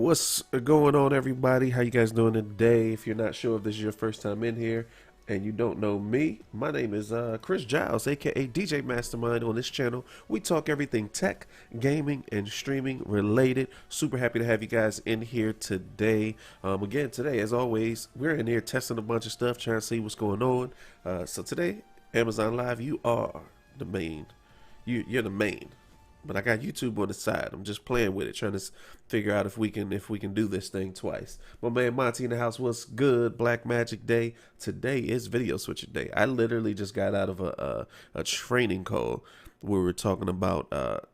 What's going on, everybody? How you guys doing today? If you're not sure if this is your first time in here and you don't know me, my name is Chris Giles, aka DJ Mastermind. On this channel, we talk everything tech, gaming, and streaming related. Super happy to have you guys in here today. Again, today, as always, we're in here testing a bunch of stuff, trying to see what's going on. So today, Amazon Live, you are the main. You're the main. But I got YouTube on the side. I'm just playing with it, trying to figure out if we can do this thing twice. My man Monty in the house. What's good? Black Magic Day. Today is Video Switcher Day. I literally just got out of a training call where we're talking about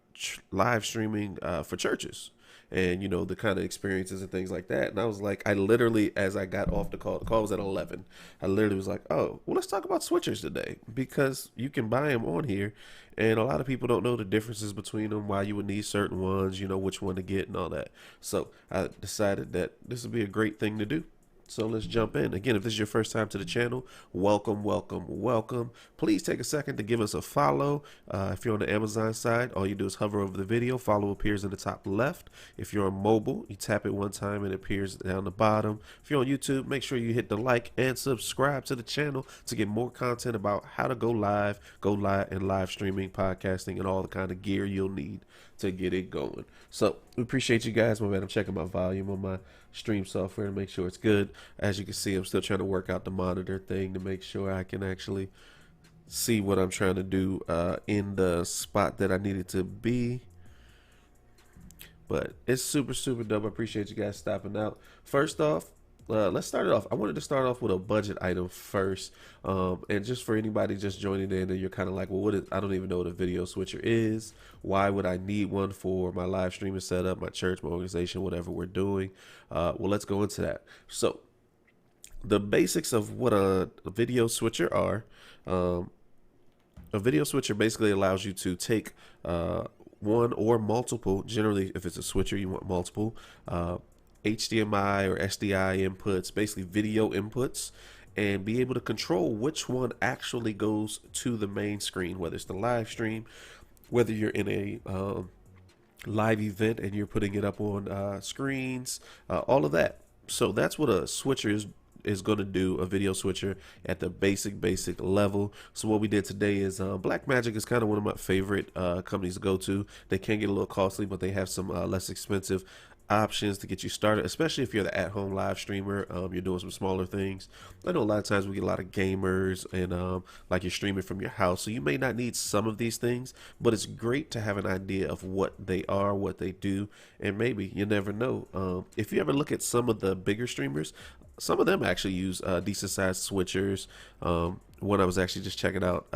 live streaming for churches. And, you know, the kind of experiences and things like that. And I was like, I literally, as I got off the call was at 11. I literally was like, oh, well, let's talk about switchers today, because you can buy them on here. And a lot of people don't know the differences between them, why you would need certain ones, you know, which one to get and all that. So I decided that this would be a great thing to do. So let's jump in. Again, if this is your first time to the channel, welcome, welcome, welcome. Please take a second to give us a follow. If you're on the Amazon side, all you do is hover over the video. Follow appears in the top left. If you're on mobile, you tap it one time and it appears down the bottom. If you're on YouTube, make sure you hit the like and subscribe to the channel to get more content about how to go live and live streaming, podcasting, and all the kind of gear you'll need to get it going. So we appreciate you guys. My man, I'm checking my volume on my stream software to make sure it's good. As you can see, I'm still trying to work out the monitor thing to make sure I can actually see what I'm trying to do in the spot that I need it to be. But it's super dope. I appreciate you guys stopping out. First off, let's start it off. I wanted to start off with a budget item first. And just for anybody just joining in and you're kind of like, well, I don't even know what a video switcher is. Why would I need one for my live streaming setup, my church, my organization, whatever we're doing? Well, let's go into that. So the basics of what a video switcher are. A video switcher basically allows you to take one or multiple, generally if it's a switcher, you want multiple, HDMI or SDI inputs, basically video inputs, and be able to control which one actually goes to the main screen, whether it's the live stream, whether you're in a live event and you're putting it up on screens, all of that. So that's what a switcher is going to do, a video switcher at the basic level. So what we did today is Blackmagic is kind of one of my favorite companies to go to. They can get a little costly, but they have some less expensive options to get you started, especially if you're the at-home live streamer. You're doing some smaller things. I know a lot of times we get a lot of gamers and like you're streaming from your house, so you may not need some of these things, but it's great to have an idea of what they are, what they do, and maybe, you never know, if you ever look at some of the bigger streamers, some of them actually use decent sized switchers. One I was actually just checking out,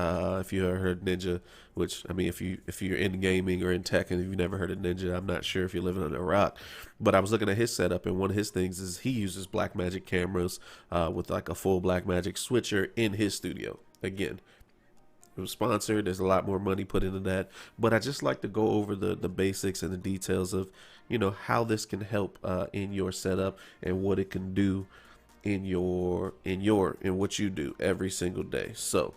if you ever heard Ninja, which, I mean, if you're in gaming or in tech and you've never heard of Ninja, I'm not sure if you're living under a rock. But I was looking at his setup, and one of his things is he uses Blackmagic cameras with like a full Blackmagic switcher in his studio. Again, it was sponsored. There's a lot more money put into that, but I just like to go over the basics and the details of, you know, how this can help in your setup and what it can do in what you do every single day. So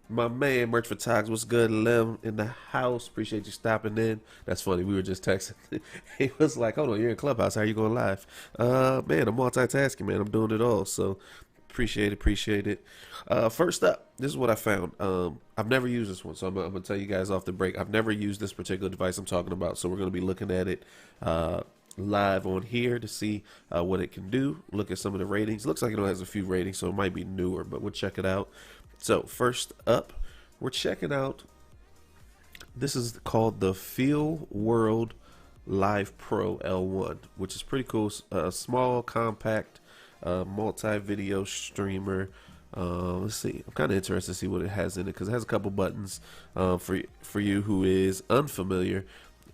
my man Merch for Togs, what's good? Lem in the house, appreciate you stopping in. That's funny, we were just texting. He was like, hold on, you're in Clubhouse, how you going live? Man, I'm multitasking, man, I'm doing it all. So appreciate it. First up, this is what I found. I've never used this one, so I'm gonna tell you guys off the break. I've never used this particular device I'm talking about, so we're gonna be looking at it live on here to see what it can do. Look at some of the ratings. Looks like it has a few ratings, so it might be newer, but we'll check it out. So first up, we're checking out, this is called the Feel World Live Pro L1, which is pretty cool. Small, compact, multi-video streamer. Let's see, I'm kind of interested to see what it has in it, because it has a couple buttons. For you who is unfamiliar,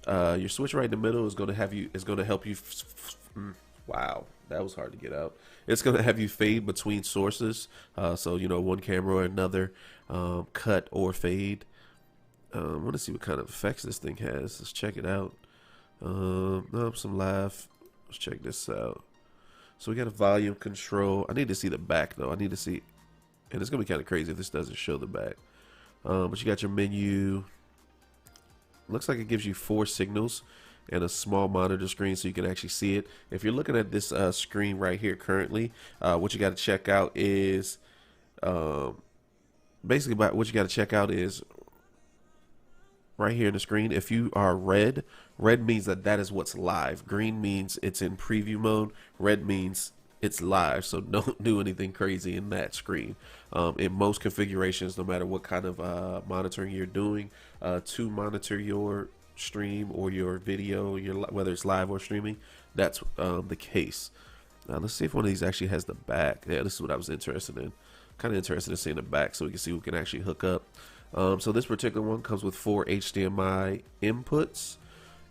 your switch right in the middle is going to help you. Wow, that was hard to get out. It's going to have you fade between sources. So, you know, one camera or another, cut or fade. I want to see what kind of effects this thing has. Let's check it out. Some live. Let's check this out. So we got a volume control. I need to see the back though. I need to see, and it's going to be kind of crazy if this doesn't show the back. But you got your menu. Looks like it gives you 4 signals. and a small monitor screen so you can actually see it. If you're looking at this screen right here currently, what you got to check out is um, basically what you got to check out is right here in the screen. If you are red, red means that that is what's live. Green means it's in preview mode. Red means it's live. So don't do anything crazy in that screen. In most configurations, no matter what kind of monitoring you're doing, to monitor your stream or your video, whether it's live or streaming, that's the case. Now let's see if one of these actually has the back. Yeah, this is what I was interested in. Kind of interested in seeing the back so we can see who can actually hook up. So this particular one comes with 4 HDMI inputs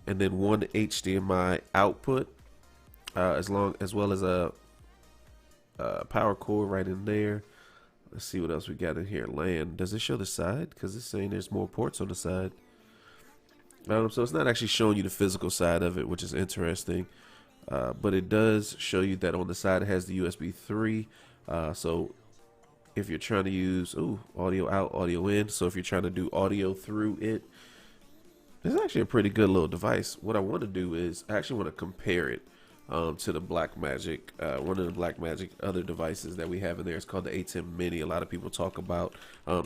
and then 1 HDMI output, as well as a power cord right in there. Let's see what else we got in here. LAN. Does it show the side? Because it's saying there's more ports on the side. So it's not actually showing you the physical side of it, which is interesting. But it does show you that on the side it has the USB 3. So if you're trying to use audio out, audio in, so if you're trying to do audio through it, it's actually a pretty good little device. What I want to do is I actually want to compare it to the Blackmagic. One of the Blackmagic other devices that we have in there is called the A10 Mini. A lot of people talk about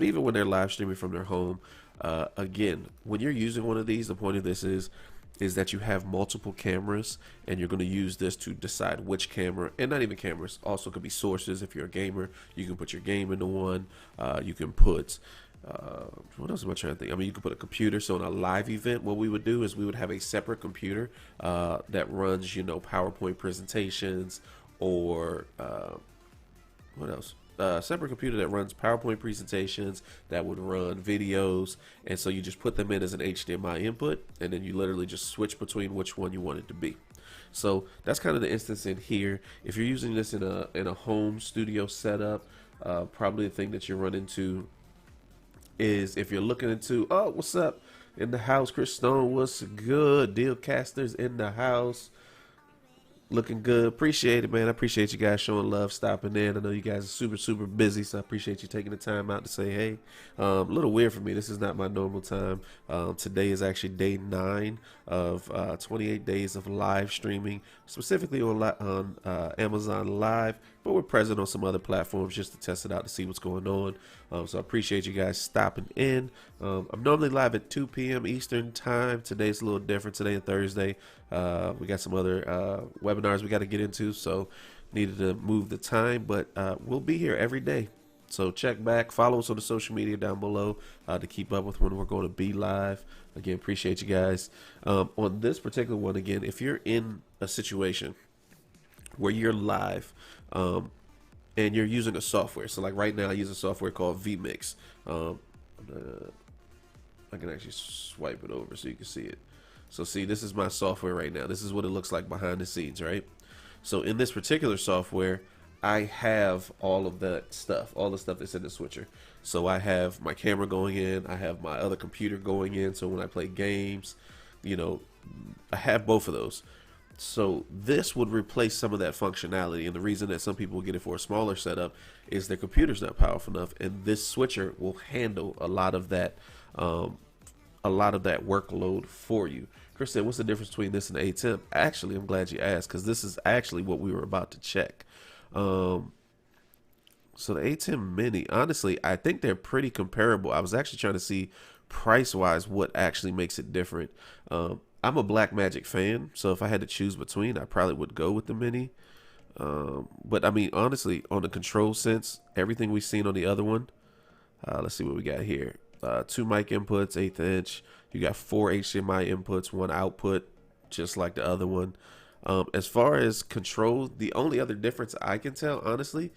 even when they're live streaming from their home. Again, when you're using one of these, the point of this is that you have multiple cameras and you're going to use this to decide which camera, and not even cameras, also could be sources. If you're a gamer, you can put your game into one. You can put what else am I trying to think? I mean, you could put a computer. So in a live event, what we would do is we would have a separate computer that runs, you know, PowerPoint presentations, or what else? Separate computer that runs PowerPoint presentations, that would run videos, and so you just put them in as an HDMI input, and then you literally just switch between which one you want it to be. So that's kind of the instance in here. If you're using this in a home studio setup, probably the thing that you run into is if you're looking into, oh, what's up in the house, Chris Stone, what's good, Dealcasters in the house. Looking good. Appreciate it, man. I appreciate you guys showing love, stopping in. I know you guys are super busy, so I appreciate you taking the time out to say hey. A little weird for me. This is not my normal time. Today is actually day 9 of 28 days of live streaming, specifically on Amazon Live, but we're present on some other platforms just to test it out to see what's going on. So I appreciate you guys stopping in. I'm normally live at 2 p.m. Eastern time. Today's a little different. Today and Thursday. We got some other webinars we got to get into, so needed to move the time, but we'll be here every day. So check back, follow us on the social media down below to keep up with when we're going to be live. Again, appreciate you guys. On this particular one, again, if you're in a situation where you're live and you're using a software, so like right now I use a software called vMix. I can actually swipe it over so you can see it. So see, this is my software right now. This is what it looks like behind the scenes, right? So in this particular software, I have all of that stuff, all the stuff that's in the switcher. So I have my camera going in, I have my other computer going in, so when I play games, you know, I have both of those. So this would replace some of that functionality, and the reason that some people get it for a smaller setup is their computer's not powerful enough, and this switcher will handle a lot of that workload for you. Chris said, what's the difference between this and the A10? Actually, I'm glad you asked, because this is actually what we were about to check. So the A10 Mini, honestly, I think they're pretty comparable. I was actually trying to see price-wise what actually makes it different. I'm a Blackmagic fan, so if I had to choose between, I probably would go with the Mini. But I mean, honestly, on the control sense, everything we've seen on the other one, let's see what we got here. 2 mic inputs, 1/8 inch. You got 4 HDMI inputs, 1 output, just like the other one. As far as control, the only other difference I can tell, honestly,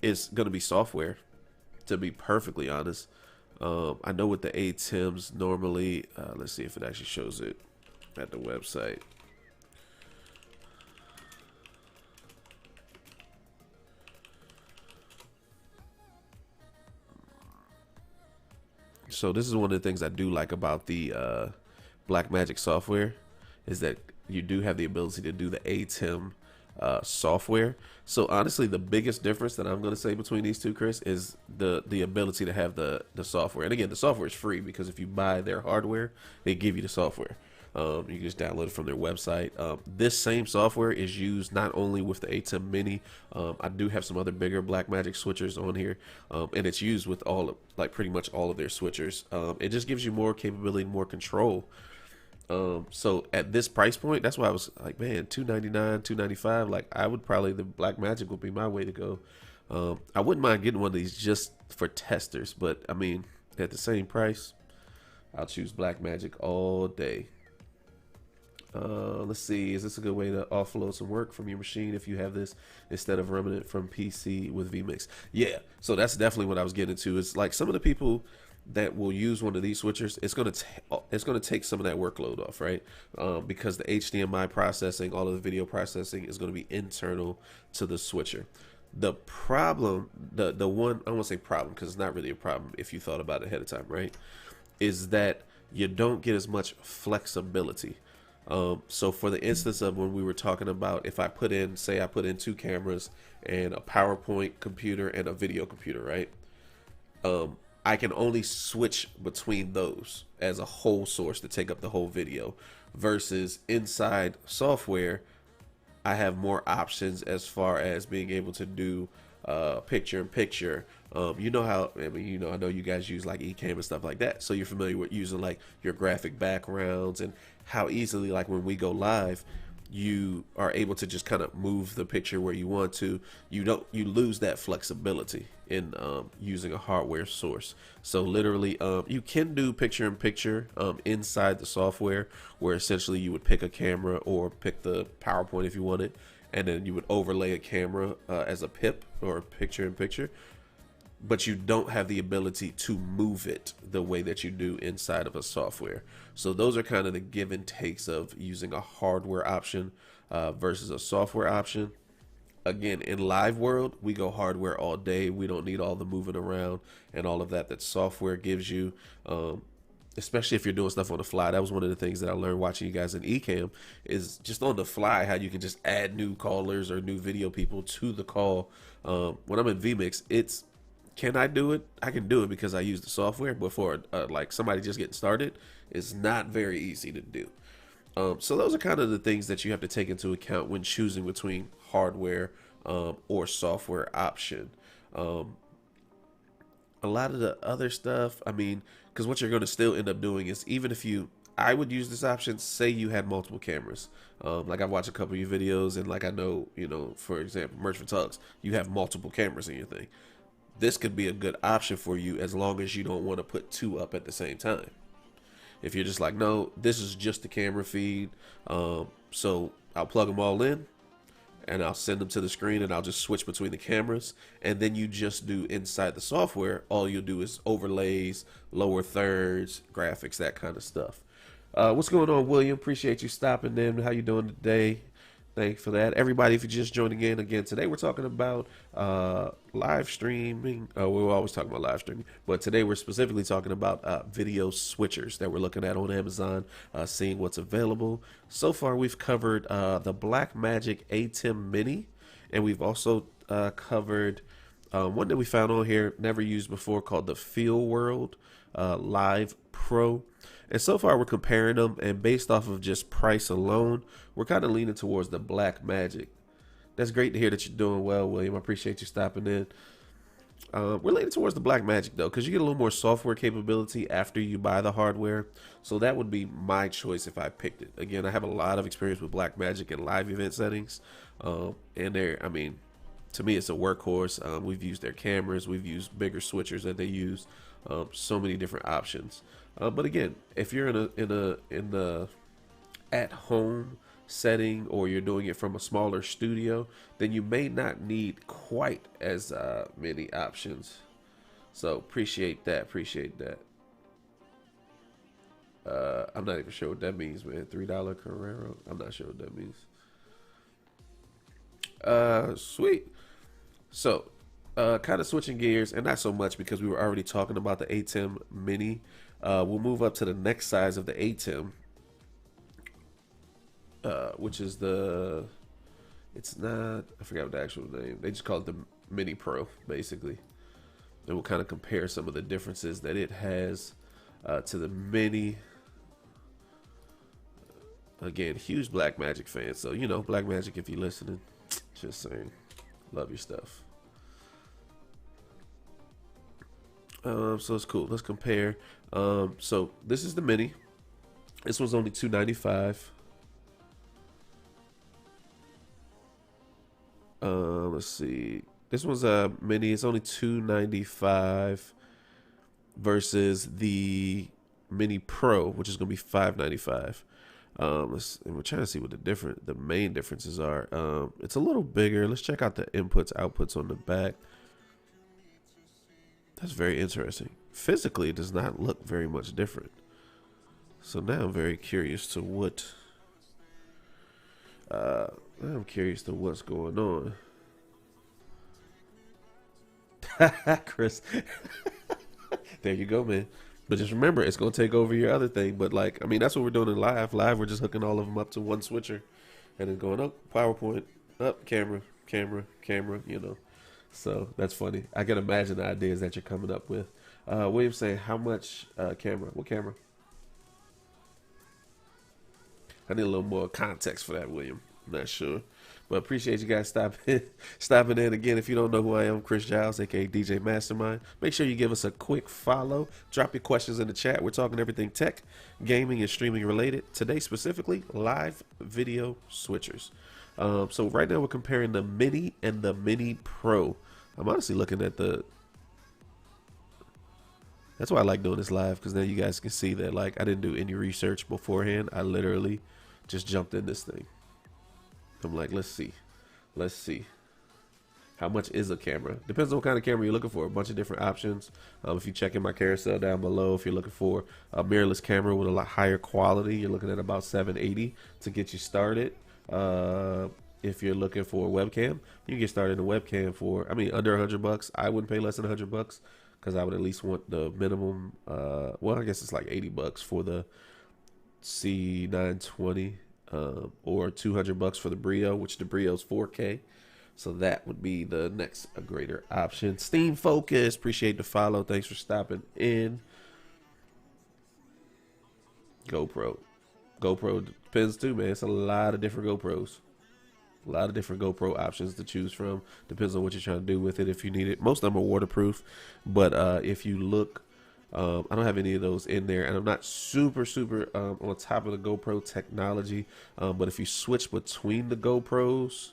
is going to be software, to be perfectly honest. I know with the ATEMs normally, let's see if it actually shows it at the website. So this is one of the things I do like about the Blackmagic software, is that you do have the ability to do the ATEM software. So honestly, the biggest difference that I'm going to say between these two, Chris, is the ability to have the software. And again, the software is free, because if you buy their hardware, they give you the software. You can just download it from their website. This same software is used not only with the ATEM Mini. I do have some other bigger Blackmagic switchers on here, and it's used with like pretty much all of their switchers. It just gives you more capability, more control. So at this price point, that's why I was like, man, $299, $295. Like, I would probably, the Blackmagic would be my way to go. I wouldn't mind getting one of these just for testers, but I mean, at the same price, I'll choose Blackmagic all day. Let's see, is this a good way to offload some work from your machine if you have this instead of running it from PC with vMix? Yeah, so that's definitely what I was getting to. It's like some of the people that will use one of these switchers, it's gonna take some of that workload off, right? Because the HDMI processing, all of the video processing is going to be internal to the switcher. The problem, the one, I won't say problem because it's not really a problem if you thought about it ahead of time, right? Is that you don't get as much flexibility. So for the instance of when we were talking about, if I put in, say I put in 2 cameras and a PowerPoint computer and a video computer, right? I can only switch between those as a whole source to take up the whole video, versus inside software, I have more options as far as being able to do picture in picture. You know how, I mean, you know, I know you guys use like Ecamm and stuff like that, so you're familiar with using like your graphic backgrounds and how easily, like when we go live, you are able to just kind of move the picture where you want to. You lose that flexibility in using a hardware source. So literally, you can do picture in picture inside the software, where essentially you would pick a camera or pick the PowerPoint if you wanted, and then you would overlay a camera as a pip or picture in picture. But you don't have the ability to move it the way that you do inside of a software. So those are kind of the give and takes of using a hardware option versus a software option. Again, in live world, we go hardware all day. We don't need all the moving around and all of that software gives you, especially if you're doing stuff on the fly. That was one of the things that I learned watching you guys in Ecamm, is just on the fly how you can just add new callers or new video people to the call. When I'm in vMix, can I do it? I can do it because I use the software. But for like somebody just getting started, it's not very easy to do. So those are kind of the things that you have to take into account when choosing between hardware or software option. A lot of the other stuff, I mean, because what you're going to still end up doing is, even if I would use this option, say you had multiple cameras. Like I've watched a couple of your videos, and like I know, you know, for example, Merch for Tugs, you have multiple cameras in your thing. This could be a good option for you as long as you don't want to put 2 up at the same time. If you're just like, no, this is just the camera feed, so I'll plug them all in and I'll send them to the screen, and I'll just switch between the cameras, and then you just do inside the software, all you'll do is overlays, lower thirds, graphics, that kind of stuff. What's going on, William? Appreciate you stopping in. How you doing today? Thanks for that. Everybody, if you're just joining in again, today we're talking about live streaming. We're always talking about live streaming, but today we're specifically talking about video switchers that we're looking at on Amazon, seeing what's available. So far, we've covered the Blackmagic ATEM Mini, and we've also covered one that we found on here, never used before, called the Feel World Live Pro. And so far we're comparing them, and based off of just price alone, we're kind of leaning towards the Blackmagic. That's great to hear that you're doing well, William. I appreciate you stopping in. We're leaning towards the Blackmagic though, because you get a little more software capability after you buy the hardware. So that would be my choice if I picked it. Again, I have a lot of experience with Blackmagic and live event settings, and I mean, to me, it's a workhorse. We've used their cameras, we've used bigger switchers that they use, so many different options. But again, if you're in a at home setting, or you're doing it from a smaller studio, then you may not need quite as many options. So appreciate that. I'm not even sure what that means, man. $3 Carrero. I'm not sure what that means. Sweet. So, kind of switching gears, and not so much because we were already talking about the ATEM Mini. We'll move up to the next size of the ATEM, which is it's not, I forgot what the actual name. They just call it the Mini Pro, basically. And we'll kind of compare some of the differences that it has to the Mini. Again, huge Black Magic fan. So, you know, Black Magic, if you're listening, just saying, love your stuff. So it's cool. Let's compare. So this is the mini. This one's only $295. Let's see. This one's a mini. It's only $295 versus the Mini Pro, which is gonna be $595. And we're trying to see what the main differences are. It's a little bigger. Let's check out the inputs, outputs on the back. That's very interesting. Physically, it does not look very much different. So now I'm very curious to what. I'm curious to what's going on. Chris, there you go, man. But just remember, it's gonna take over your other thing. But like, I mean, that's what we're doing in live. Live, we're just hooking all of them up to one switcher, and then going up PowerPoint, up camera, camera, camera. You know. So that's funny. I can imagine the ideas that you're coming up with. William saying, how much camera? What camera? I need a little more context for that, William. I'm not sure. But appreciate you guys stopping in. Again, if you don't know who I am, Chris Giles, aka DJ Mastermind. Make sure you give us a quick follow. Drop your questions in the chat. We're talking everything tech, gaming, and streaming related. Today, specifically, live video switchers. So right now we're comparing the Mini and the Mini Pro. I'm honestly looking at the. That's why I like doing this live, because then you guys can see that like I didn't do any research beforehand. I literally just jumped in this thing. I'm like, let's see. How much is a camera? Depends on what kind of camera you're looking for. A bunch of different options. If you check in my carousel down below, if you're looking for a mirrorless camera with a lot higher quality, you're looking at about $780 to get you started. If you're looking for a webcam, you can get started in a webcam for, I mean, under $100. I wouldn't pay less than $100 because I would at least want the minimum. Well, I guess it's like $80 for the C920, or $200 for the Brio, which the Brio's 4K. So that would be the next a greater option. Steam Focus, appreciate the follow. Thanks for stopping in. GoPro depends too, man. It's a lot of different GoPros. A lot of different GoPro options to choose from. Depends on what you're trying to do with it. If you need it, most of them are waterproof. But if you look, I don't have any of those in there, and I'm not super on top of the GoPro technology. But if you switch between the GoPros,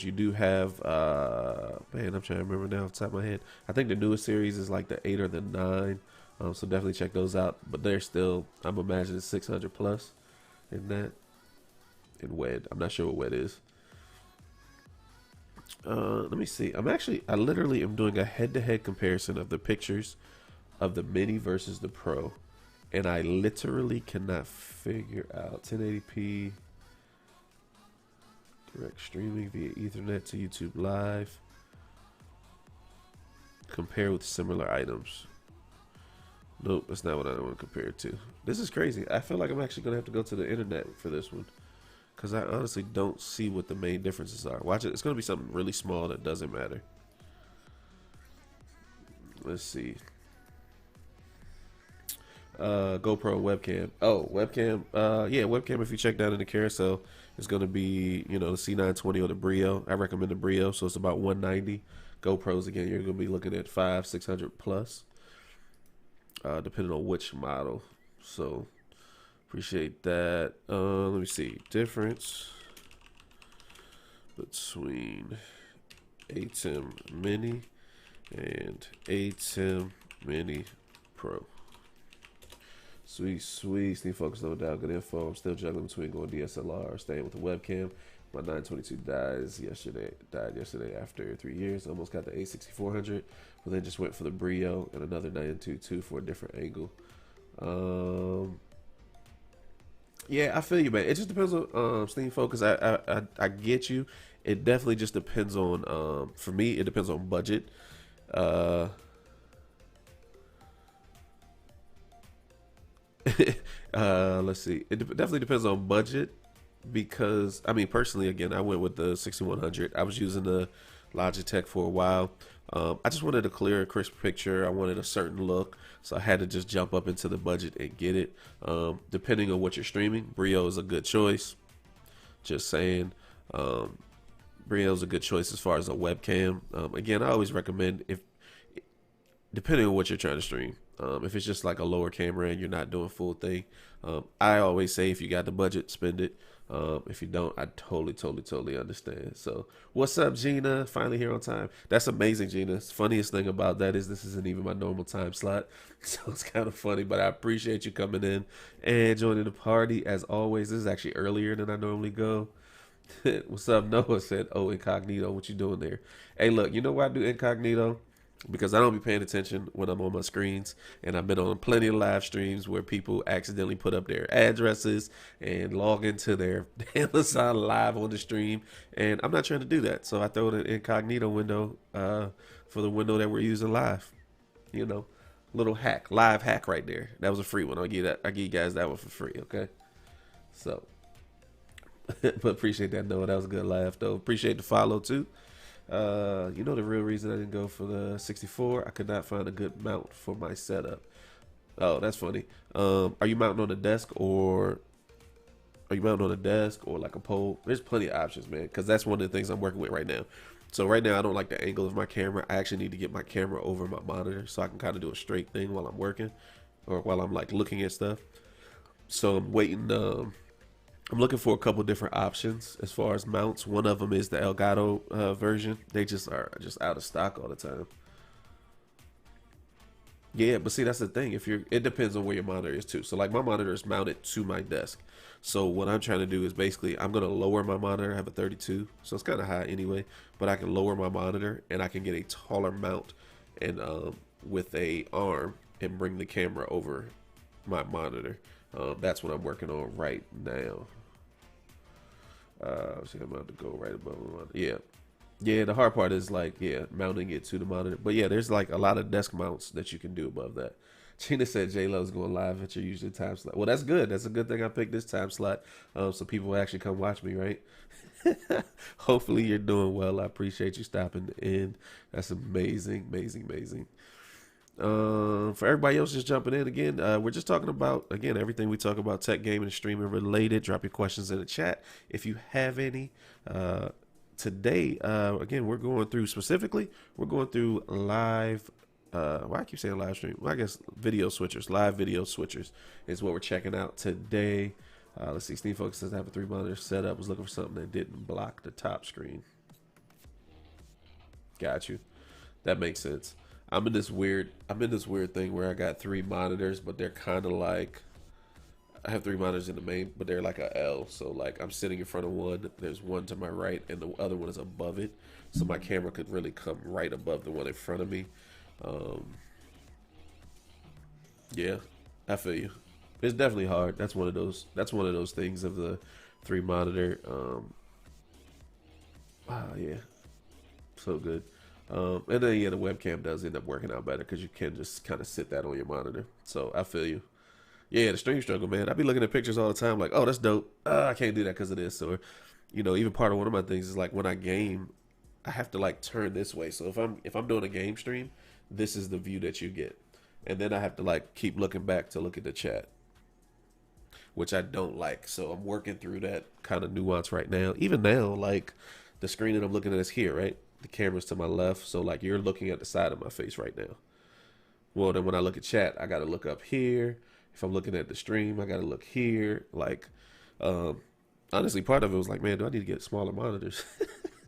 you do have, man, I'm trying to remember now off the top of my head. I think the newest series is like the 8 or the 9. So definitely check those out. But they're still, I'm imagining 600 plus in that. In WED, I'm not sure what WED is. Let me see. I literally am doing a head-to-head comparison of the pictures of the Mini versus the Pro, and I literally cannot figure out 1080p direct streaming via Ethernet to YouTube Live. Compare with similar items. Nope, that's not what I want to compare it to. This is crazy. I feel like I'm actually going to have to go to the internet for this one, because I honestly don't see what the main differences are. Watch it. It's going to be something really small that doesn't matter. Let's see. GoPro webcam. Oh, webcam. Yeah, webcam. If you check down in the carousel, it's going to be, you know, the C920 or the Brio. I recommend the Brio, so it's about $190. GoPros, again, you're going to be looking at $500-600 plus, depending on which model. So appreciate that. Let me see. Difference between ATEM Mini and ATEM Mini Pro. Sweet. Steve Focus, no doubt. Good info. I'm still juggling between going DSLR or staying with the webcam. My 922 died yesterday after 3 years. Almost got the A6400, but then just went for the Brio and another 922 for a different angle. Yeah, I feel you, man. It just depends on Steam Focus. I get you. It definitely just depends on, for me, it depends on budget. Let's see. It definitely depends on budget, because I mean, personally, again, I went with the 6100. I was using the Logitech for a while. I just wanted a clear, crisp picture. I wanted a certain look, so I had to just jump up into the budget and get it. Depending on what you're streaming, Brio is a good choice. Just saying. Brio is a good choice as far as a webcam. Again, I always recommend, if depending on what you're trying to stream. If it's just like a lower camera and you're not doing full thing, I always say if you got the budget, spend it. If you don't, I totally understand. So, what's up, Gina? Finally here on time. That's amazing, Gina. The funniest thing about that is this isn't even my normal time slot, so it's kind of funny. But I appreciate you coming in and joining the party as always. This is actually earlier than I normally go. What's up, Noah? Said, "Oh, incognito, what you doing there?" Hey, look, you know why I do incognito? Because I don't be paying attention when I'm on my screens, and I've been on plenty of live streams where people accidentally put up their addresses and log into their Amazon live on the stream, and I'm not trying to do that. So I throw the incognito window for the window that we're using live. You know, little hack, live hack right there. That was a free one. I'll give that. I give you guys that one for free. Okay, so. But appreciate that, Noah. That was a good laugh, though. Appreciate the follow too. You know the real reason I didn't go for the 64? I could not find a good mount for my setup. Oh, that's funny. Are you mounting on the desk or like a pole? There's plenty of options, man. Because that's one of the things I'm working with right now. So right now I don't like the angle of my camera. I actually need to get my camera over my monitor so I can kind of do a straight thing while I'm working or while I'm like looking at stuff. So I'm waiting. I'm looking for a couple different options as far as mounts. One of them is the Elgato version. They just are just out of stock all the time. Yeah, but see, that's the thing. It depends on where your monitor is too. So like my monitor is mounted to my desk. So what I'm trying to do is basically I'm gonna lower my monitor. I have a 32, so it's kind of high anyway. But I can lower my monitor and I can get a taller mount and with a arm and bring the camera over my monitor. That's what I'm working on right now. See, I'm about to go right above the monitor. Yeah. Yeah, the hard part is like, yeah, mounting it to the monitor. But yeah, there's like a lot of desk mounts that you can do above that. Gina said J-Lo's going live at your usual time slot. Well, that's good. That's a good thing I picked this time slot. So people will actually come watch me, right? Hopefully you're doing well. I appreciate you stopping in. That's amazing, amazing, amazing. For everybody else just jumping in again, we're just talking about, again, everything we talk about tech, gaming, and streaming related. Drop your questions in the chat if you have any. Today, again, we're going through live, why I keep saying live stream? Well, I guess video switchers, live video switchers is what we're checking out today. Let's see, Steve Focus says I have a 3 monitor setup. Was looking for something that didn't block the top screen. Got you. That makes sense. I'm in this weird thing where I got 3 monitors, but they're kind of like, I have 3 monitors in the main, but they're like a L. So like I'm sitting in front of one, there's one to my right, and the other one is above it. So my camera could really come right above the one in front of me. Yeah, I feel you. It's definitely hard. That's one of those. That's one of those things of the 3 monitor. Yeah, so good. And then yeah, the webcam does end up working out better because you can just kind of sit that on your monitor. So I feel you. Yeah, the stream struggle, man. I be looking at pictures all the time, like, oh, that's dope. I can't do that because of this. Or, you know, even part of one of my things is like when I game, I have to like turn this way. So if I'm doing a game stream, this is the view that you get, and then I have to like keep looking back to look at the chat, which I don't like. So I'm working through that kind of nuance right now. Even now, like the screen that I'm looking at is here, right? The camera's to my left, so like you're looking at the side of my face right now. Well, then when I look at chat, I got to look up here. If I'm looking at the stream, I got to look here. Like, honestly, part of it was like, man, do I need to get smaller monitors?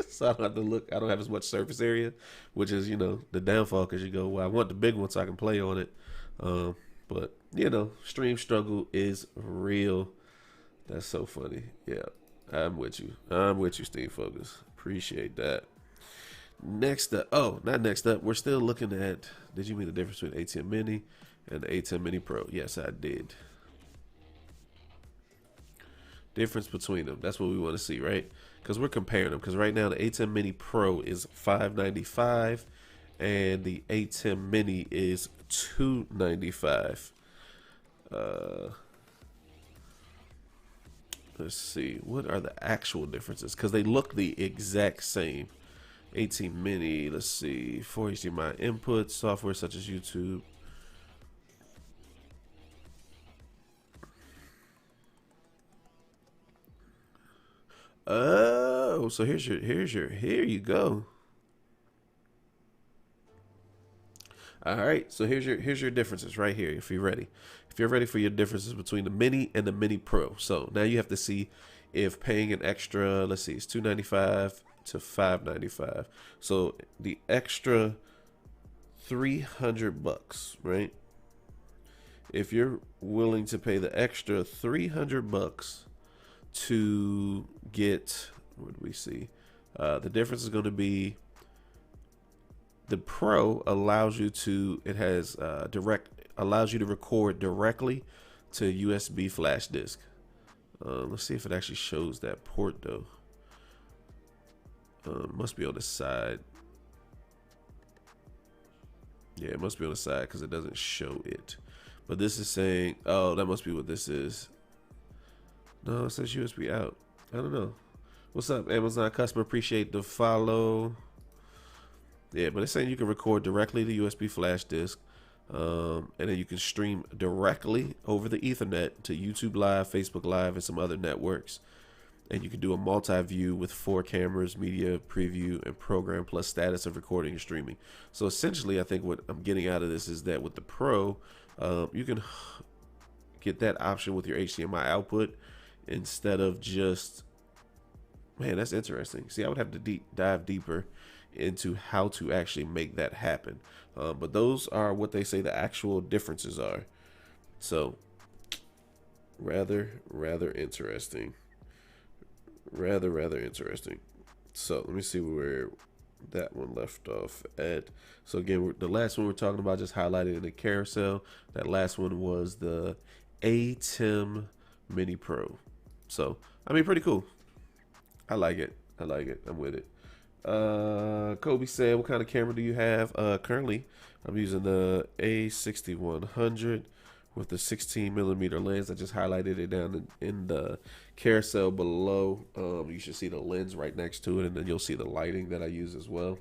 So I don't have to look. I don't have as much surface area, which is, you know, the downfall because you go, well, I want the big one so I can play on it. But, you know, stream struggle is real. That's so funny. Yeah, I'm with you. I'm with you, Steam Focus. Appreciate that. Next up, oh, not next up. We're still looking at, did you mean the difference between A10 Mini and the A10 Mini Pro? Yes, I did. Difference between them. That's what we want to see, right? Because we're comparing them. Because right now the A10 Mini Pro is $595 and the A10 Mini is $295. Let's see. What are the actual differences? Because they look the exact same. 18 mini. Let's see. 4 HDMI inputs, software such as YouTube. Oh, so here you go. All right, so here's your differences right here. If you're ready for your differences between the Mini and the Mini Pro. So now you have to see if paying an extra, let's see, it's $295 to $595. So the extra $300, right? If you're willing to pay the extra $300 to get, what do we see? The difference is going to be the Pro allows you to, it has allows you to record directly to USB flash disk. Let's see if it actually shows that port though. Must be on the side. Yeah, it must be on the side because it doesn't show it. But this is saying, oh, that must be what this is. No, it says USB out. I don't know. What's up, Amazon customer? Appreciate the follow. Yeah, but it's saying you can record directly to USB flash disk. And then you can stream directly over the Ethernet to YouTube Live, Facebook Live, and some other networks. And you can do a multi-view with 4 cameras, media preview, and program plus status of recording and streaming. So essentially, I think what I'm getting out of this is that with the Pro, you can get that option with your HDMI output instead of just, man, that's interesting. See, I would have to dive deeper into how to actually make that happen. But those are what they say the actual differences are. So rather interesting. Rather interesting. So let me see where that one left off at. So again, the last one we're talking about, just highlighted in the carousel. That last one was the ATEM Mini Pro. So I mean, pretty cool. I like it. I'm with it. Kobe said, what kind of camera do you have? Currently I'm using the A6100 with the 16mm lens. I just highlighted it down in the carousel below. You should see the lens right next to it, and then you'll see the lighting that I use as well.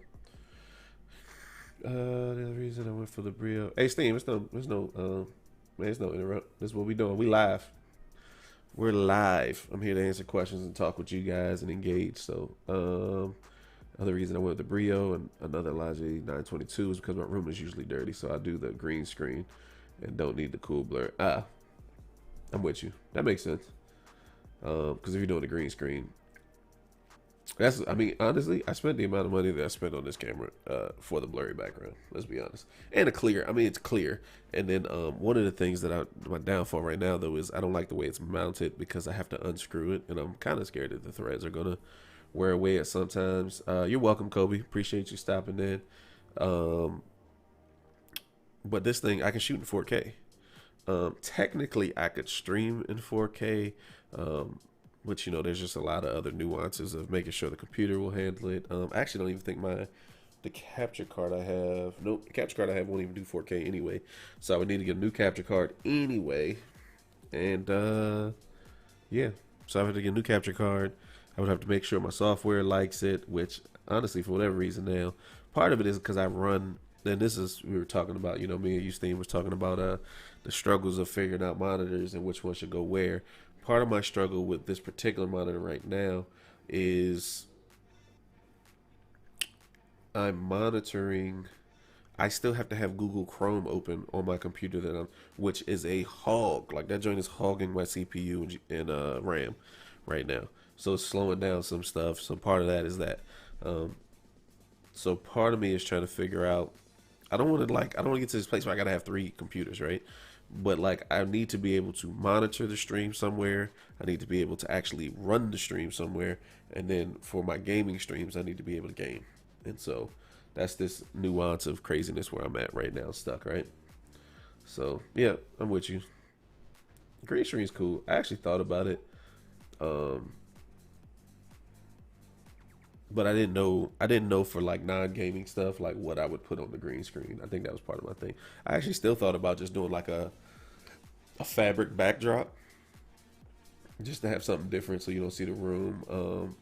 The other reason I went for the Brio. Hey, Steam, there's no interrupt. This is what we doing. We live. We're live. I'm here to answer questions and talk with you guys and engage. So, other reason I went with the Brio and another Logic 922 is because my room is usually dirty, so I do the green screen and don't need the cool blur. I'm with you. That makes sense. Because if you're doing the green screen, I mean, honestly, I spent the amount of money that I spent on this camera for the blurry background. Let's be honest, and it's clear. And then one of the things that my downfall right now though is I don't like the way it's mounted because I have to unscrew it, and I'm kind of scared that the threads are gonna wear away at sometimes. You're welcome, Kobe. Appreciate you stopping in. But this thing I can shoot in 4K. Technically, I could stream in 4K. But you know, there's just a lot of other nuances of making sure the computer will handle it. I actually don't even think the capture card I have. Nope, the capture card I have won't even do 4K anyway. So I would need to get a new capture card anyway. And yeah, so I have to get a new capture card. I would have to make sure my software likes it, which honestly, for whatever reason now, part of it is because I run. And this is, we were talking about, you know, me and Justine was talking about the struggles of figuring out monitors and which one should go where. Part of my struggle with this particular monitor right now is I'm monitoring. I still have to have Google Chrome open on my computer which is a hog. Like that joint is hogging my CPU and RAM right now. So it's slowing down some stuff. So part of that is that. So part of me is trying to figure out. I don't want to get to this place where I gotta have 3 computers, right? But like I need to be able to monitor the stream somewhere. I need to be able to actually run the stream somewhere. And then for my gaming streams, I need to be able to game. And so that's this nuance of craziness where I'm at right now, stuck, right? So yeah, I'm with you. Green screen's cool. I actually thought about it. But I didn't know for like non-gaming stuff, like what I would put on the green screen. I think that was part of my thing. I actually still thought about just doing like a fabric backdrop just to have something different so you don't see the room.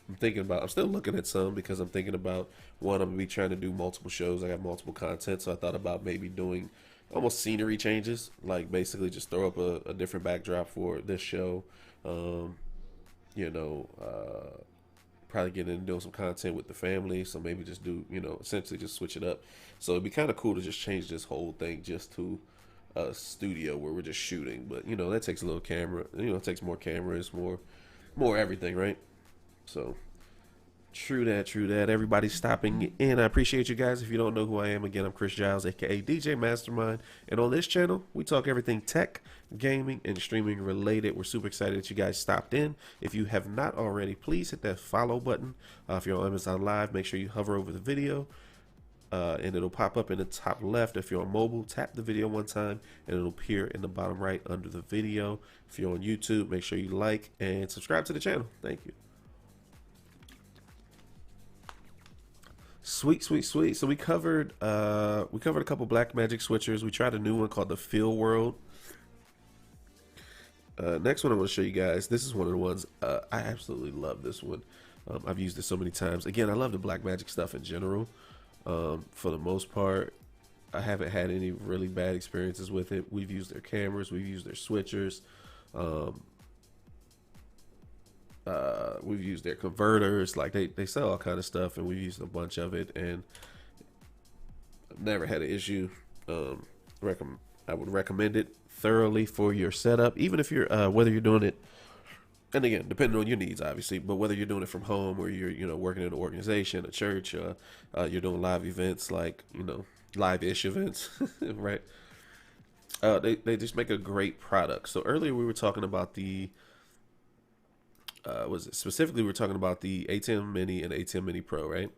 I'm still looking at some because I'm thinking about one, I'm gonna be trying to do multiple shows. I got multiple content, so I thought about maybe doing almost scenery changes, like basically just throw up a different backdrop for this show. Um, you know, probably get into doing some content with the family. So maybe just do, essentially just switch it up. So it'd be kind of cool to just change this whole thing just to a studio where we're just shooting. But that takes a little camera. It takes more cameras, more everything, right? So true that, true that. Everybody's stopping in. I appreciate you guys. If you don't know who I am, again, I'm Chris Giles, aka DJ Mastermind. And on this channel, we talk everything tech, gaming, and streaming related. We're super excited that you guys stopped in. If you have not already, please hit that follow button. If you're on Amazon Live, make sure you hover over the video. And it'll pop up in the top left. If you're on mobile, tap the video one time and it'll appear in the bottom right under the video. If you're on YouTube, make sure you like and subscribe to the channel. Thank you. Sweet, sweet, sweet. So we covered a couple Black Magic switchers. We tried a new one called the Feel World. Next one I want to show you guys. This is one of the ones I absolutely love. This one. I've used it so many times. Again, I love the Black Magic stuff in general. For the most part, I haven't had any really bad experiences with it. We've used their cameras, we've used their switchers, we've used their converters. Like they sell all kind of stuff, and we've used a bunch of it, and I've never had an issue. I would recommend it thoroughly for your setup, even if you're whether you're doing it. And again, depending on your needs, obviously, but whether you're doing it from home or you're working in an organization, a church, you're doing live events like live-ish events, right? They just make a great product. So earlier we were talking about the specifically we were talking about the ATEM Mini and ATEM Mini Pro, right?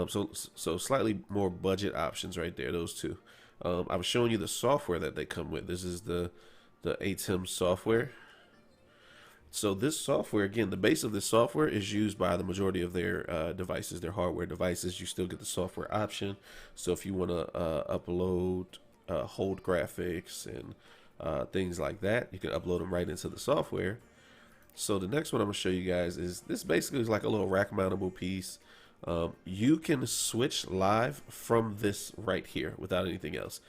So slightly more budget options right there, those two. I was showing you the software that they come with. This is the ATEM software. So this software, again, the base of this software is used by the majority of their devices, their hardware devices. You still get the software option. So if you want to upload, hold graphics and things like that, you can upload them right into the software. So the next one I'm going to show you guys is this basically is like a little rack mountable piece. You can switch live from this right here without anything else.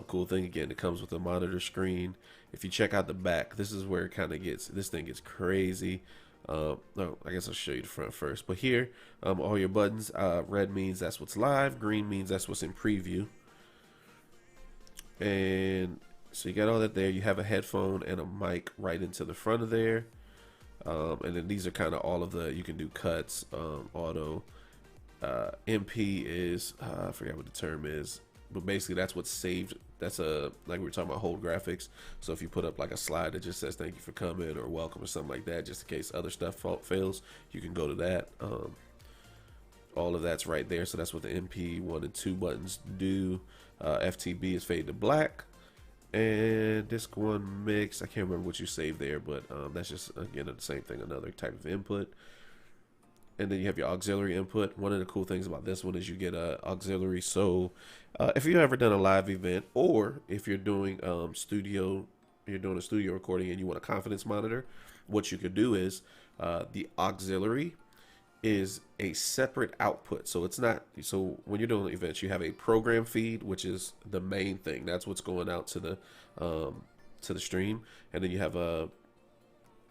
Cool thing, again, it comes with a monitor screen. If you check out the back, this is where it kind of this thing gets crazy. No, I guess I'll show you the front first. But here, all your buttons, red means that's what's live, green means that's what's in preview. And so you got all that there. You have a headphone and a mic right into the front of there. And then these are kind of all of you can do cuts, auto. MP is, I forgot what the term is, but basically that's what's saved. That's like we were talking about, hold graphics. So if you put up like a slide that just says thank you for coming or welcome or something like that, just in case other stuff fails, you can go to that. All of that's right there. So that's what the MP 1 and 2 buttons do. FTB is fade to black. And disc 1 mix, I can't remember what you saved there, but that's just, again, the same thing, another type of input. And then you have your auxiliary input. One of the cool things about this one is you get a auxiliary. So if you've ever done a live event, or if you're doing a studio recording and you want a confidence monitor, what you could do is the auxiliary is a separate output. So it's not, so when you're doing events, you have a program feed, which is the main thing. That's what's going out to the stream. And then you have a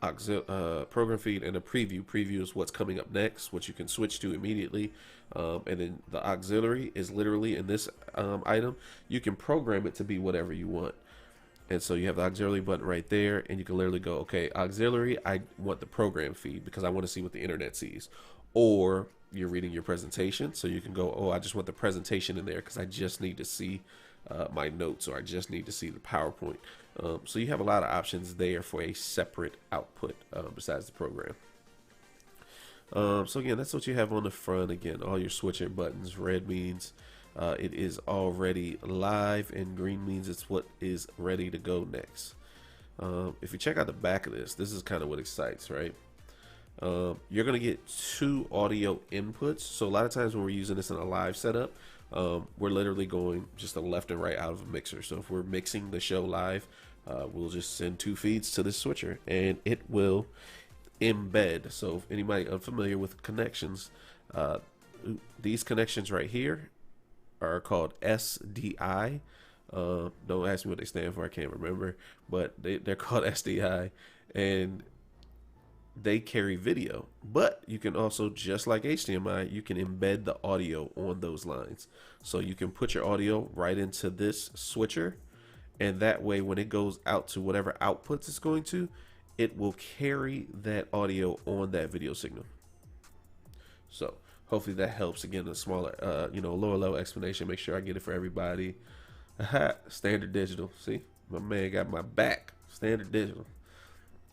program feed and a preview. Preview is what's coming up next, which you can switch to immediately. And then the auxiliary is literally in this item. You can program it to be whatever you want. And so you have the auxiliary button right there, and you can literally go, okay, auxiliary, I want the program feed because I want to see what the internet sees. Or you're reading your presentation, so you can go, oh, I just want the presentation in there because I just need to see my notes, or I just need to see the PowerPoint. So you have a lot of options there for a separate output besides the program. So again, that's what you have on the front. Again, all your switcher buttons. Red means it is already live, and green means it's what is ready to go next. If you check out the back of this is kind of what excites, right? You're going to get 2 audio inputs. So a lot of times when we're using this in a live setup, we're literally going just a left and right out of a mixer. So if we're mixing the show live, we'll just send 2 feeds to this switcher, and it will embed. So if anybody unfamiliar with connections, uh, these connections right here are called SDI. Don't ask me what they stand for. I can't remember, but they're called SDI, and they carry video. But you can also, just like HDMI, you can embed the audio on those lines. So you can put your audio right into this switcher, and that way when it goes out to whatever outputs it's going to, it will carry that audio on that video signal. So hopefully that helps. Again, a smaller, lower level explanation. Make sure I get it for everybody. Standard digital. See, my man got my back. Standard digital.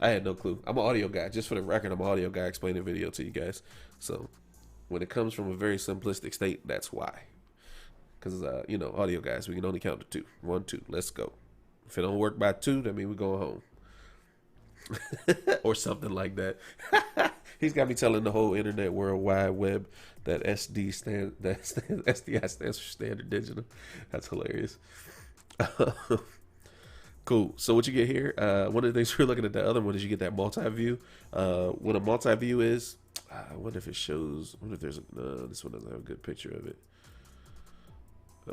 I had no clue. I'm an audio guy. Just for the record, I'm an audio guy explaining video to you guys. So when it comes from a very simplistic state, that's why. Because, audio guys, we can only count to two. 1, 2. Let's go. If it don't work by 2, that means we're going home. Or something like that. He's got me telling the whole internet world wide web that SDI stands for standard digital. That's hilarious. Cool. So what you get here, one of the things we're looking at the other one is you get that multi-view. What a multi-view is, I wonder if it shows, I wonder if there's, this one doesn't have a good picture of it. I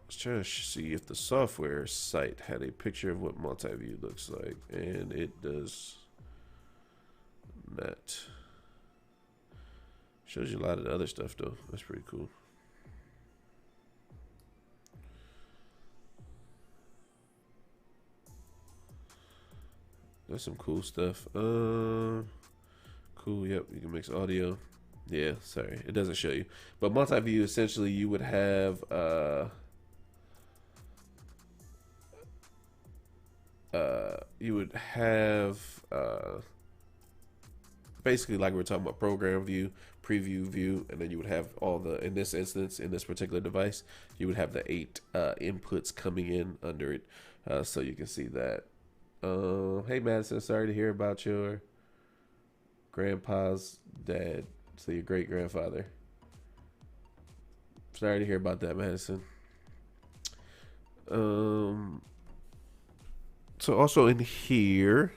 was trying to see if the software site had a picture of what multi-view looks like, and it does not. Shows you a lot of the other stuff though. That's pretty cool. That's some cool stuff. Cool. Yep, you can mix audio. Yeah, sorry, it doesn't show you. But multi-view, essentially, you would have basically like we were talking about program view, preview view, and then you would have all the, in this instance, in this particular device, you would have the 8 inputs coming in under it, so you can see that. Hey Madison, sorry to hear about your grandpa's dad, so your great grandfather. Sorry to hear about that, Madison. So also in here,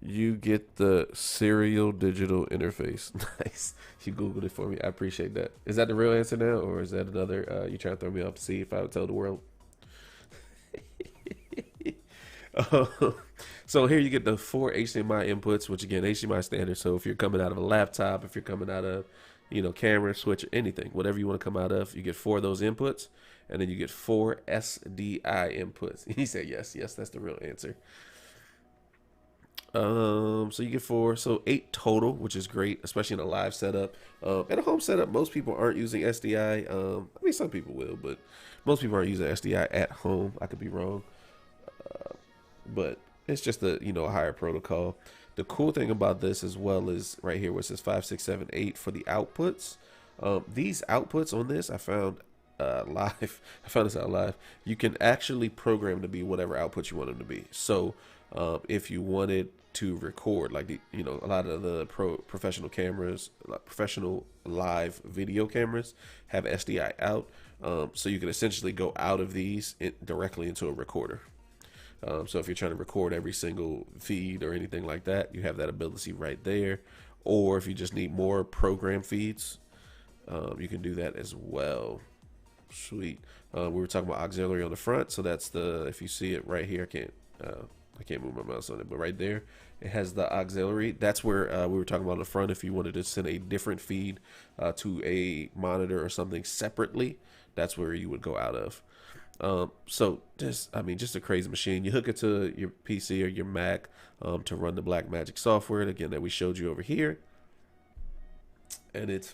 you get the serial digital interface. Nice. You Googled it for me. I appreciate that. Is that the real answer now, or is that another, you trying to throw me off to see if I would tell the world? So here you get the 4 HDMI inputs, which again, HDMI standard. So if you're coming out of a laptop, if you're coming out of, camera, switch, anything, whatever you want to come out of, you get 4 of those inputs, and then you get 4 SDI inputs. He said yes, that's the real answer. So you get 4, so 8 total, which is great, especially in a live setup. In a home setup, most people aren't using SDI. I mean, some people will, but most people aren't using SDI at home. I could be wrong. But it's just a higher protocol. The cool thing about this as well is right here where it says 5, 6, 7, 8 for the outputs. These outputs on this I found live. I found this out live. You can actually program to be whatever output you want them to be. So if you wanted to record, like a lot of the professional cameras, like professional live video cameras have SDI out. So you can essentially go out of these directly into a recorder. So if you're trying to record every single feed or anything like that, you have that ability right there. Or if you just need more program feeds, you can do that as well. Sweet. We were talking about auxiliary on the front, so that's the, if you see it right here, I can't move my mouse on it, but right there it has the auxiliary. That's where we were talking about on the front. If you wanted to send a different feed to a monitor or something separately, that's where you would go out of. So just a crazy machine. You hook it to your PC or your Mac to run the Blackmagic software, again, that we showed you over here. And it's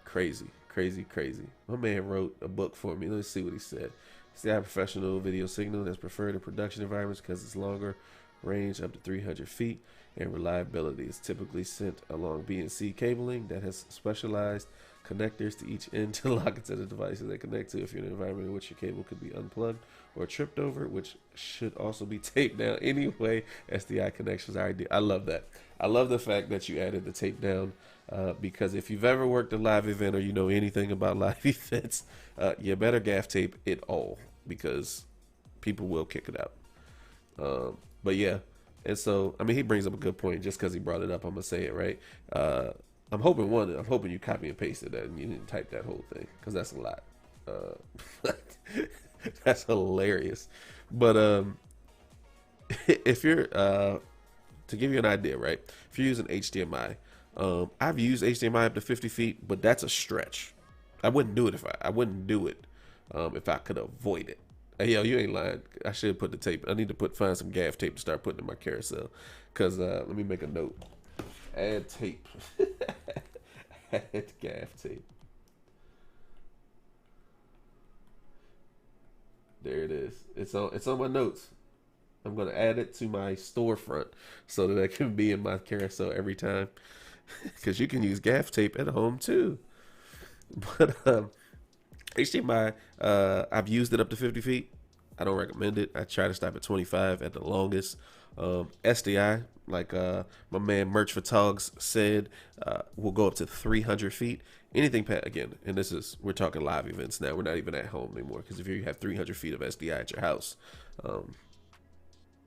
crazy. My man wrote a book for me. Let's see what he said. It's the professional video signal that's preferred in production environments because it's longer range, up to 300 feet, and reliability. It's typically sent along BNC cabling that has specialized connectors to each end to lock it to the devices they connect to. If you're in an environment in which your cable could be unplugged or tripped over, which should also be taped down anyway, SDI connections are ideal. I love that. I love the fact that you added the tape down, because if you've ever worked a live event or you know anything about live events, you better gaff tape it all because people will kick it out. But yeah, And so, I mean, he brings up a good point. Just because he brought it up, I'm gonna say it right. I'm hoping you copy and pasted that and you didn't type that whole thing because that's a lot. Uh, that's hilarious. But if you're to give you an idea, right? If you're using HDMI, I've used HDMI up to 50 feet, but that's a stretch. I wouldn't do it I wouldn't do it if I could avoid it. Hey, yo, you ain't lying. I should put the tape. I need to find some gaff tape to start putting in my carousel. Cause let me make a note. Add tape. Add gaff tape. There it is. It's on my notes. I'm gonna add it to my storefront so that it can be in my carousel every time. Cause you can use gaff tape at home too. But HDMI, I've used it up to 50 feet. I don't recommend it. I try to stop at 25 at the longest. SDI, like my man Merch for Togs said, will go up to 300 feet. Anything again, and we're talking live events now. We're not even at home anymore because if you have 300 feet of SDI at your house,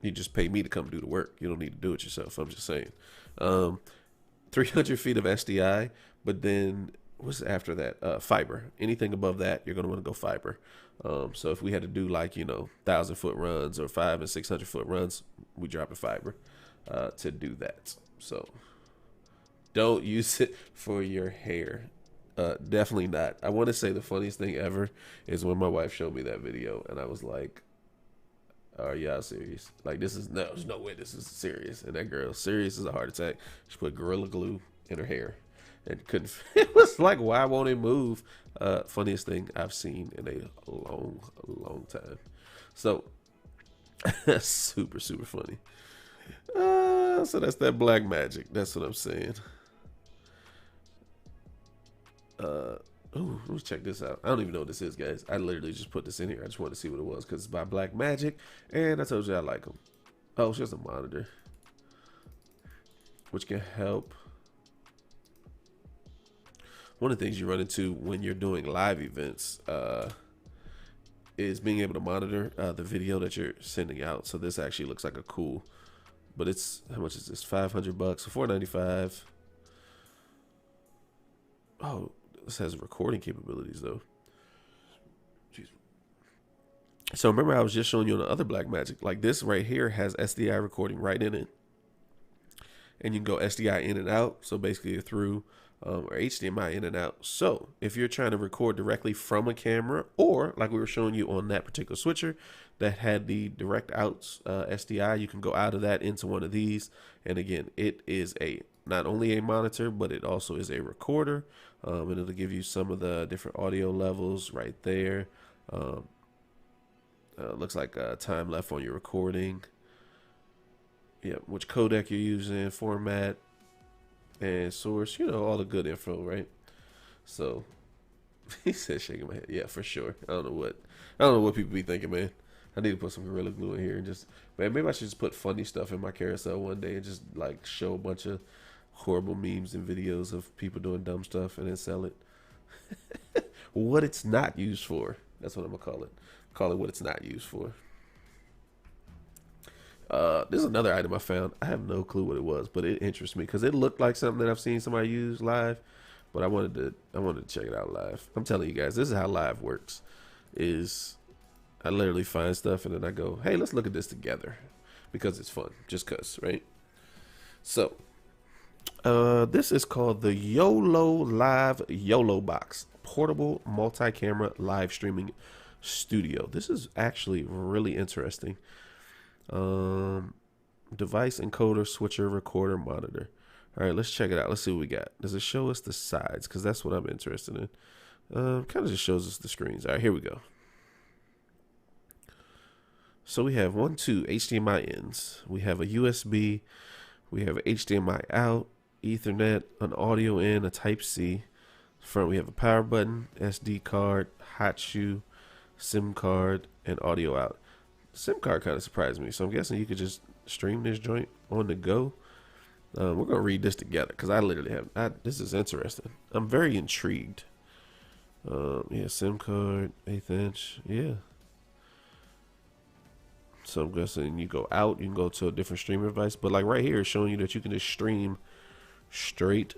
you just pay me to come do the work. You don't need to do it yourself. I'm just saying. 300 feet of SDI, but then what's after that? Fiber. Anything above that, you're gonna want to go fiber. So if we had to do like 1,000-foot runs or 500 and 600-foot runs, we drop a fiber to do that. So don't use it for your hair. Definitely not. I want to say the funniest thing ever is when my wife showed me that video, and I was like, "Are y'all serious? Like there's no way this is serious." And that girl, serious as a heart attack. She put Gorilla Glue in her hair and couldn't. It was like, why won't it move? Funniest thing I've seen in a long time. So super funny. So that's that black magic. That's what I'm saying. Let me check this out. I don't even know what this is, guys. I literally just put this in here. I just wanted to see what it was because it's by Black Magic, and I told you I like them. Oh, it's just a monitor, which can help. One of the things you run into when you're doing live events is being able to monitor the video that you're sending out. So this actually looks like a cool, but it's, how much is this? $500, $495. Oh, this has recording capabilities though. Jeez. So remember I was just showing you on the other Black Magic. Like this right here has SDI recording right in it. And you can go SDI in and out. So basically through or HDMI in and out. So if you're trying to record directly from a camera, or like we were showing you on that particular switcher that had the direct outs SDI, you can go out of that into one of these. And again, it is not only a monitor, but it also is a recorder. And it'll give you some of the different audio levels right there. Looks like time left on your recording. Yeah, which codec you're using, format, and source. All the good info, right? So he said, shaking my head. Yeah, for sure. I don't know what people be thinking, man. I need to put some Gorilla Glue in here and just, man, maybe I should just put funny stuff in my carousel one day and just like show a bunch of horrible memes and videos of people doing dumb stuff and then sell it. What it's not used for. That's what I'm gonna call it. Call it what it's not used for. This is another item I found. I have no clue what it was, but it interests me because it looked like something that I've seen somebody use live. But I wanted to check it out live. I'm telling you guys, this is how live works. Is I literally find stuff and then I go, hey, let's look at this together because it's fun, just cause, right? So, this is called the YOLO Live YOLO Box Portable Multi-Camera Live Streaming Studio. This is actually really interesting. Device encoder, switcher, recorder, monitor. All right, let's check it out. Let's see what we got. Does it show us the sides? Because that's what I'm interested in. Kind of just shows us the screens. All right, here we go. So we have 2 HDMI ins. We have a USB. We have a HDMI out, Ethernet, an audio in, a Type C. Front we have a power button, SD card, hot shoe, SIM card, and audio out. SIM card kind of surprised me, so I'm guessing you could just stream this joint on the go. We're gonna read this together because I literally have. This is interesting. I'm very intrigued. Yeah, SIM card, 1/8 inch. Yeah. So I'm guessing you go out, you can go to a different streaming device. But like right here, it's showing you that you can just stream straight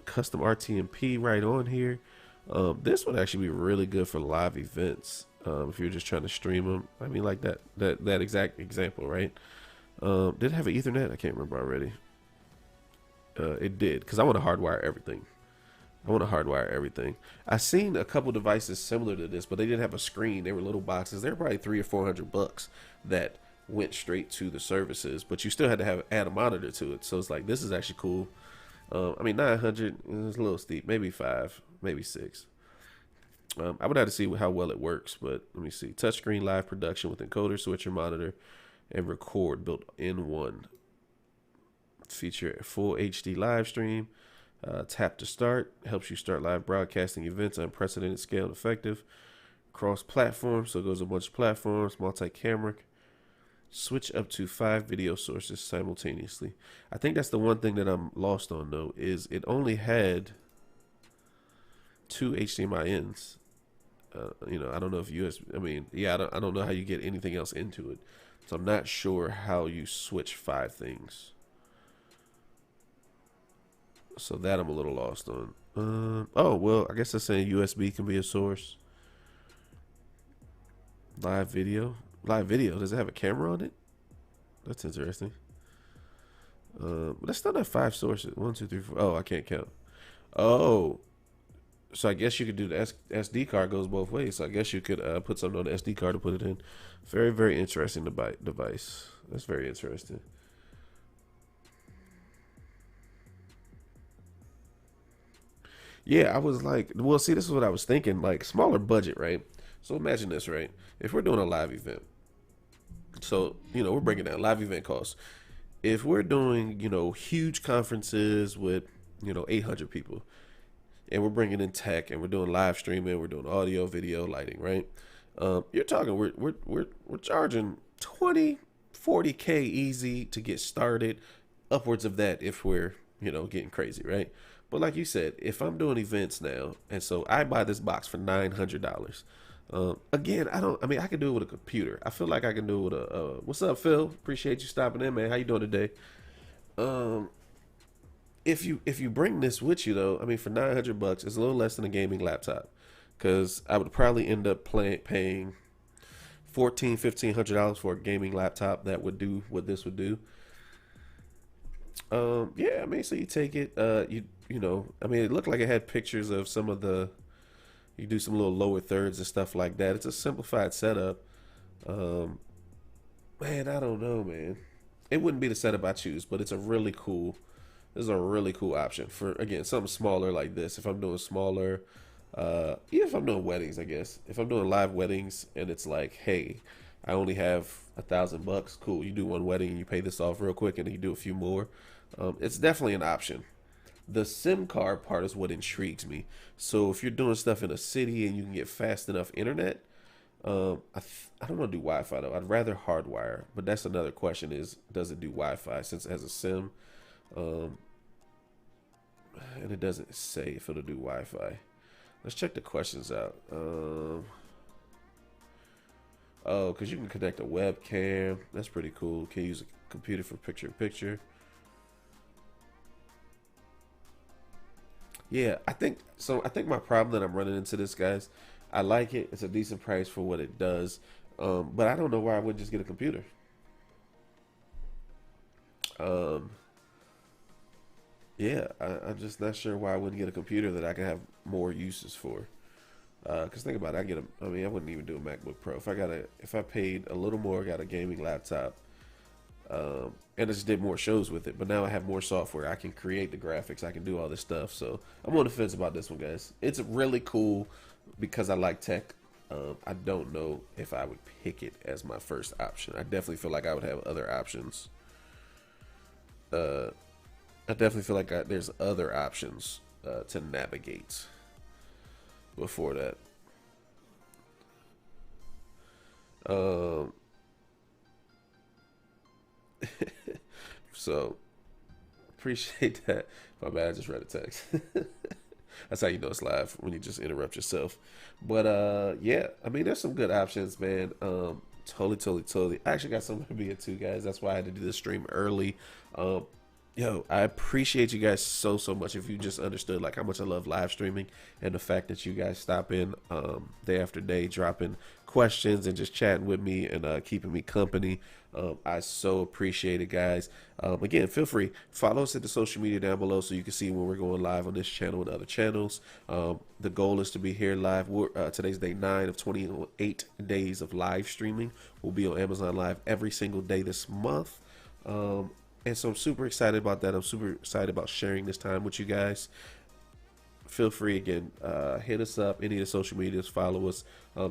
custom RTMP right on here. This would actually be really good for live events. If you're just trying to stream them. I mean, like that exact example, right? Did it have an Ethernet? I can't remember already. It did, because I want to hardwire everything. I seen a couple devices similar to this, but they didn't have a screen. They were little boxes. They were probably $300 or $400 that went straight to the services, but you still had to add a monitor to it. So it's like, this is actually cool. I mean, 900 is a little steep. Maybe 5, maybe 6. I would have to see how well it works, but let me see. Touchscreen live production with encoder, switcher, monitor, and record built in one. Feature a full HD live stream. Tap to start. Helps you start live broadcasting events on unprecedented scale and effective. Cross-platform, so it goes a bunch of platforms. Multi-camera. Switch up to 5 video sources simultaneously. I think that's the one thing that I'm lost on, though, is it only had 2 HDMI ins. I don't know if USB. I mean, yeah, I don't know how you get anything else into it. So I'm not sure how you switch 5 things. So that I'm a little lost on. Oh, well, I guess they're saying USB can be a source. Live video. Does it have a camera on it? That's interesting. But that's still not 5 sources. 1, 2, 3, 4. Oh, I can't count. Oh. So I guess you could do the SD card goes both ways. So I guess you could put something on the SD card to put it in. Very, very interesting device. That's very interesting. Yeah, I was like, well, see, this is what I was thinking. Like, smaller budget, right? So imagine this, right? If we're doing a live event, so, we're breaking down live event costs. If we're doing, huge conferences with, 800 people, and we're bringing in tech, and we're doing live streaming, we're doing audio, video, lighting, right? You're talking, we're charging 20, 40K easy to get started, upwards of that if we're, getting crazy, right? But like you said, if I'm doing events now, and so I buy this box for $900. Again, I can do it with a computer. I feel like I can do it with what's up, Phil? Appreciate you stopping in, man. How you doing today? If you bring this with you, though, I mean, for $900, it's a little less than a gaming laptop, because I would probably end up paying $1,500 for a gaming laptop that would do what this would do. Yeah, I mean, so you take it, I mean, it looked like it had pictures of you do some little lower thirds and stuff like that. It's a simplified setup. Man, I don't know, man. It wouldn't be the setup I choose, but this is a really cool option for, again, something smaller like this. If I'm doing smaller, even if I'm doing weddings, I guess. If I'm doing live weddings and it's like, hey, I only have $1,000, cool. You do one wedding and you pay this off real quick and then you do a few more. It's definitely an option. The SIM card part is what intrigues me. So if you're doing stuff in a city and you can get fast enough internet, I don't want to do Wi-Fi though. I'd rather hardwire. But that's another question: is does it do Wi-Fi since it has a SIM? And it doesn't say if it'll do Wi-Fi. Let's check the questions out. Oh, because you can connect a webcam. That's pretty cool. Can use a computer for picture-in-picture. Yeah, I think so. I think my problem that I'm running into this, guys, I like it. It's a decent price for what it does. But I don't know why I wouldn't just get a computer. Yeah, I'm just not sure why I wouldn't get a computer that I can have more uses for. Cause think about it, I wouldn't even do a MacBook Pro. If I paid a little more, got a gaming laptop, and I just did more shows with it. But now I have more software. I can create the graphics. I can do all this stuff. So I'm on the fence about this one, guys. It's really cool because I like tech. I don't know if I would pick it as my first option. I definitely feel like I would have other options. I definitely feel like there's other options to navigate before that. So appreciate that. My bad, I just read a text. That's how you know it's live, when you just interrupt yourself. But yeah, I mean, there's some good options, man. Totally. I actually got something to be at too, guys. That's why I had to do this stream early. Um, Yo, I appreciate you guys so much. If you just understood like how much I love live streaming and the fact that you guys stop in day after day, dropping questions and just chatting with me and keeping me company. I so appreciate it, guys. Again, feel free follow us at the social media down below so you can see when we're going live on this channel and other channels. The goal is to be here live. Today's day 9 of 28 days of live streaming. We'll be on Amazon Live every single day this month. And so I'm super excited about that. I'm super excited about sharing this time with you guys. Feel free again, hit us up, any of the social medias, follow us.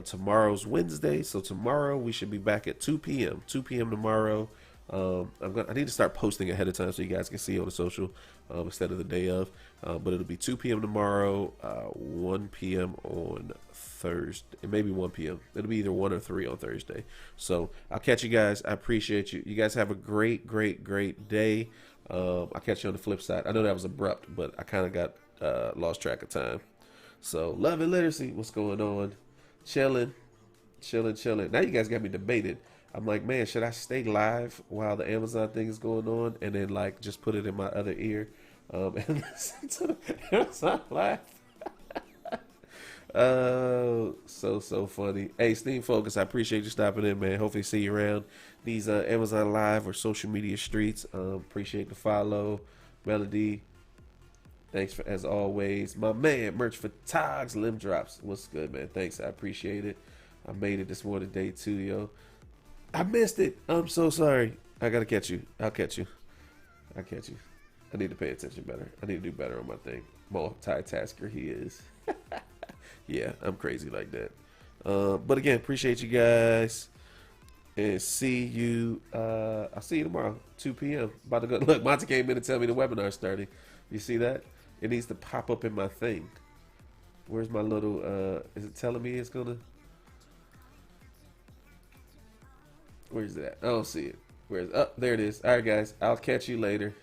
Tomorrow's Wednesday, so tomorrow we should be back at 2 p.m. 2 p.m. tomorrow. I need to start posting ahead of time so you guys can see on the social instead of the day of. But it'll be 2 p.m. tomorrow, 1 p.m. on Thursday, maybe 1 p.m. It'll be either 1 or 3 on Thursday. So I'll catch you guys. I appreciate you. You guys have a great day. I'll catch you on the flip side. I know that was abrupt, but I kind of got lost track of time. So love and literacy. What's going on? Chilling. Now you guys got me debated. I'm like, man, should I stay live while the Amazon thing is going on and then like just put it in my other ear and listen to the Amazon live? Oh, so funny. Hey, Steam Focus, I appreciate you stopping in, man. Hopefully see you around these Amazon Live or social media streets. Appreciate the follow. Melody, thanks for as always. My man, Merch for Togs, Limb Drops. What's good, man? Thanks, I appreciate it. I made it this morning, day 2, yo. I missed it. I'm so sorry. I gotta catch you. I'll catch you. I need to pay attention better. I need to do better on my thing. Multitasker he is. Yeah, I'm crazy like that. But again, appreciate you guys. And see you. I'll see you tomorrow, 2 p.m. About to go. Look, Monty came in and tell me the webinar's starting. You see that? It needs to pop up in my thing. Where's my little? Is it telling me it's gonna? Where's that? I don't see it. Where's? Oh, there it is. All right, guys. I'll catch you later.